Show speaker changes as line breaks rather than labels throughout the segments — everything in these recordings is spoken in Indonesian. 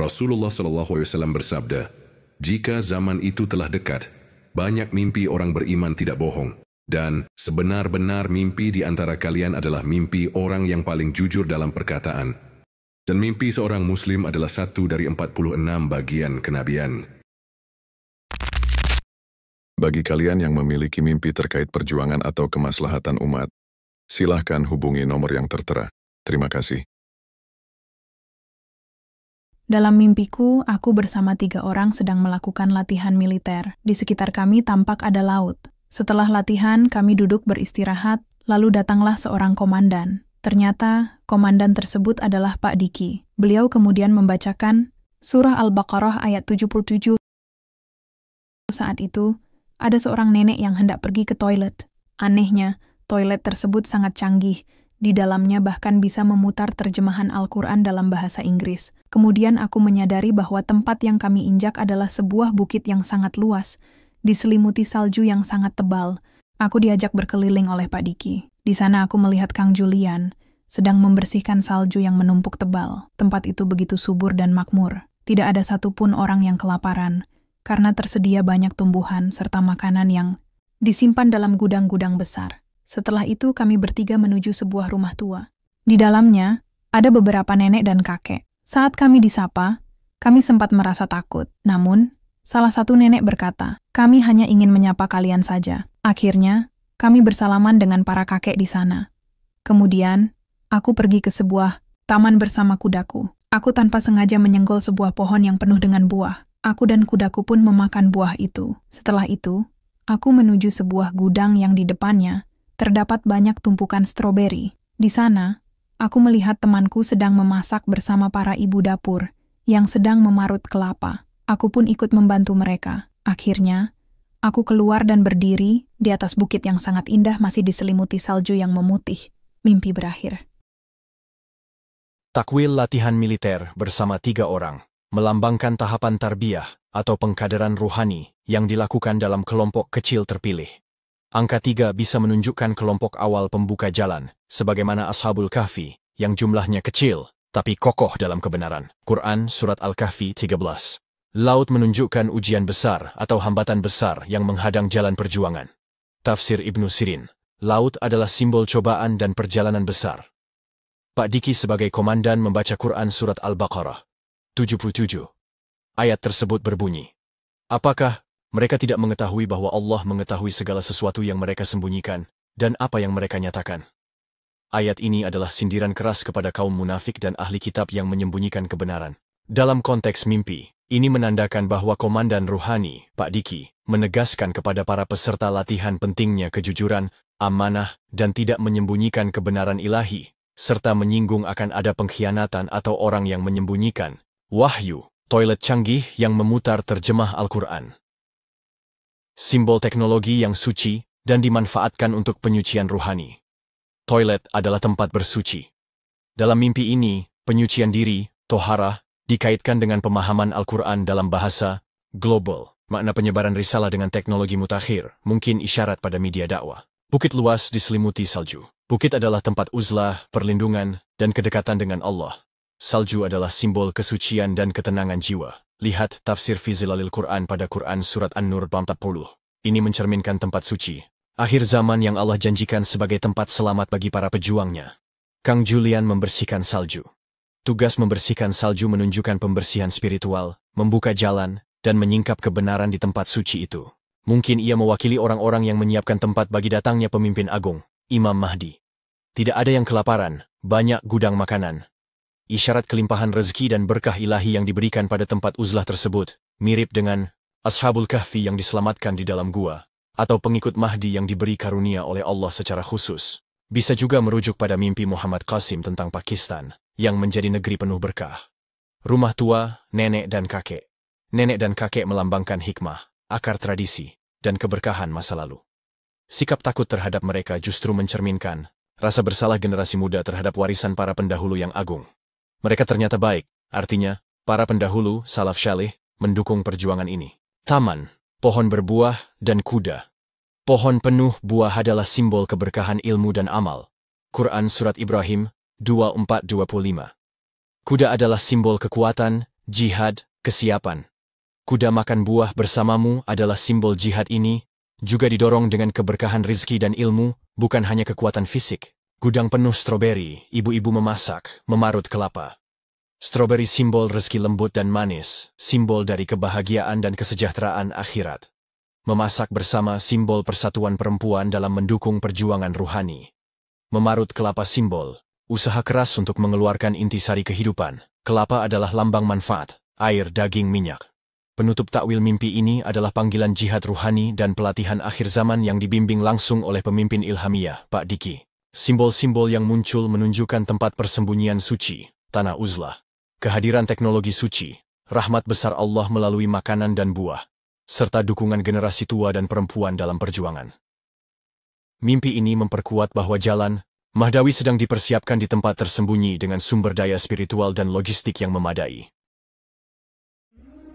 Rasulullah SAW bersabda, "Jika zaman itu telah dekat, banyak mimpi orang beriman tidak bohong, dan sebenar-benar mimpi di antara kalian adalah mimpi orang yang paling jujur dalam perkataan. Dan mimpi seorang muslim adalah satu dari 46 bagian kenabian."
Bagi kalian yang memiliki mimpi terkait perjuangan atau kemaslahatan umat, silahkan hubungi nomor yang tertera. Terima kasih.
Dalam mimpiku, aku bersama 3 orang sedang melakukan latihan militer. Di sekitar kami tampak ada laut. Setelah latihan, kami duduk beristirahat, lalu datanglah seorang komandan. Ternyata, komandan tersebut adalah Pak Diki. Beliau kemudian membacakan Surah Al-Baqarah ayat 77. Saat itu, ada seorang nenek yang hendak pergi ke toilet. Anehnya, toilet tersebut sangat canggih. Di dalamnya bahkan bisa memutar terjemahan Al-Quran dalam bahasa Inggris. Kemudian aku menyadari bahwa tempat yang kami injak adalah sebuah bukit yang sangat luas, diselimuti salju yang sangat tebal. Aku diajak berkeliling oleh Pak Diki. Di sana aku melihat Kang Julian sedang membersihkan salju yang menumpuk tebal. Tempat itu begitu subur dan makmur. Tidak ada satupun orang yang kelaparan, karena tersedia banyak tumbuhan serta makanan yang disimpan dalam gudang-gudang besar. Setelah itu kami bertiga menuju sebuah rumah tua. Di dalamnya, ada beberapa nenek dan kakek. Saat kami disapa, kami sempat merasa takut. Namun, salah satu nenek berkata, "Kami hanya ingin menyapa kalian saja." Akhirnya, kami bersalaman dengan para kakek di sana. Kemudian, aku pergi ke sebuah taman bersama kudaku. Aku tanpa sengaja menyenggol sebuah pohon yang penuh dengan buah. Aku dan kudaku pun memakan buah itu. Setelah itu, aku menuju sebuah gudang yang di depannya terdapat banyak tumpukan stroberi. Di sana, aku melihat temanku sedang memasak bersama para ibu dapur yang sedang memarut kelapa. Aku pun ikut membantu mereka. Akhirnya, aku keluar dan berdiri di atas bukit yang sangat indah masih diselimuti salju yang memutih. Mimpi berakhir.
Takwil latihan militer bersama 3 orang melambangkan tahapan tarbiyah atau pengkaderan ruhani yang dilakukan dalam kelompok kecil terpilih. Angka 3 bisa menunjukkan kelompok awal pembuka jalan, sebagaimana Ashabul Kahfi, yang jumlahnya kecil, tapi kokoh dalam kebenaran. Quran Surat Al-Kahfi 13. Laut menunjukkan ujian besar atau hambatan besar yang menghadang jalan perjuangan. Tafsir Ibnu Sirin, laut adalah simbol cobaan dan perjalanan besar. Pak Diki sebagai komandan membaca Quran Surat Al-Baqarah 77. Ayat tersebut berbunyi, "Apakah mereka tidak mengetahui bahwa Allah mengetahui segala sesuatu yang mereka sembunyikan dan apa yang mereka nyatakan?" Ayat ini adalah sindiran keras kepada kaum munafik dan ahli kitab yang menyembunyikan kebenaran. Dalam konteks mimpi, ini menandakan bahwa komandan ruhani, Pak Diki, menegaskan kepada para peserta latihan pentingnya kejujuran, amanah, dan tidak menyembunyikan kebenaran ilahi, serta menyinggung akan ada pengkhianatan atau orang yang menyembunyikan wahyu, toilet canggih yang memutar terjemah Al-Quran. Simbol teknologi yang suci dan dimanfaatkan untuk penyucian ruhani. Toilet adalah tempat bersuci. Dalam mimpi ini, penyucian diri, toharah, dikaitkan dengan pemahaman Al-Quran dalam bahasa global. Makna penyebaran risalah dengan teknologi mutakhir, mungkin isyarat pada media dakwah. Bukit luas diselimuti salju. Bukit adalah tempat uzlah, perlindungan, dan kedekatan dengan Allah. Salju adalah simbol kesucian dan ketenangan jiwa. Lihat tafsir fi Zilalil Quran pada Quran Surat An-Nur 40. Ini mencerminkan tempat suci, akhir zaman yang Allah janjikan sebagai tempat selamat bagi para pejuangnya. Kang Julian membersihkan salju. Tugas membersihkan salju menunjukkan pembersihan spiritual, membuka jalan, dan menyingkap kebenaran di tempat suci itu. Mungkin ia mewakili orang-orang yang menyiapkan tempat bagi datangnya pemimpin agung, Imam Mahdi. Tidak ada yang kelaparan, banyak gudang makanan. Isyarat kelimpahan rezeki dan berkah ilahi yang diberikan pada tempat uzlah tersebut, mirip dengan Ashabul Kahfi yang diselamatkan di dalam gua, atau pengikut Mahdi yang diberi karunia oleh Allah secara khusus. Bisa juga merujuk pada mimpi Muhammad Qasim tentang Pakistan, yang menjadi negeri penuh berkah. Rumah tua, nenek dan kakek. Nenek dan kakek melambangkan hikmah, akar tradisi, dan keberkahan masa lalu. Sikap takut terhadap mereka justru mencerminkan rasa bersalah generasi muda terhadap warisan para pendahulu yang agung. Mereka ternyata baik, artinya, para pendahulu, salaf syalih, mendukung perjuangan ini. Taman, pohon berbuah, dan kuda. Pohon penuh buah adalah simbol keberkahan ilmu dan amal. Quran Surat Ibrahim 24-25. Kuda adalah simbol kekuatan, Jihad, kesiapan. Kuda makan buah bersamamu adalah simbol jihad ini, juga didorong dengan keberkahan rizki dan ilmu, bukan hanya kekuatan fisik. Gudang penuh stroberi, ibu-ibu memasak, memarut kelapa. Stroberi simbol rezeki lembut dan manis, simbol dari kebahagiaan dan kesejahteraan akhirat. Memasak bersama simbol persatuan perempuan dalam mendukung perjuangan ruhani. Memarut kelapa simbol, usaha keras untuk mengeluarkan intisari kehidupan. Kelapa adalah lambang manfaat, air, daging, minyak. Penutup takwil mimpi ini adalah panggilan jihad ruhani dan pelatihan akhir zaman yang dibimbing langsung oleh pemimpin ilhamiyah, Pak Diki. Simbol-simbol yang muncul menunjukkan tempat persembunyian suci, tanah uzlah. Kehadiran teknologi suci, rahmat besar Allah melalui makanan dan buah, serta dukungan generasi tua dan perempuan dalam perjuangan. Mimpi ini memperkuat bahwa jalan Mahdawi sedang dipersiapkan di tempat tersembunyi dengan sumber daya spiritual dan logistik yang memadai.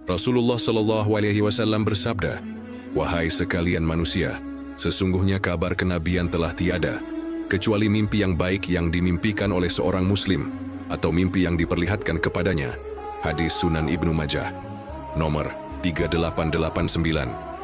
Rasulullah Shallallahu Alaihi Wasallam bersabda, "Wahai sekalian manusia, sesungguhnya kabar kenabian telah tiada, kecuali mimpi yang baik yang dimimpikan oleh seorang muslim, atau mimpi yang diperlihatkan kepadanya." Hadis Sunan Ibnu Majah, nomor 3889.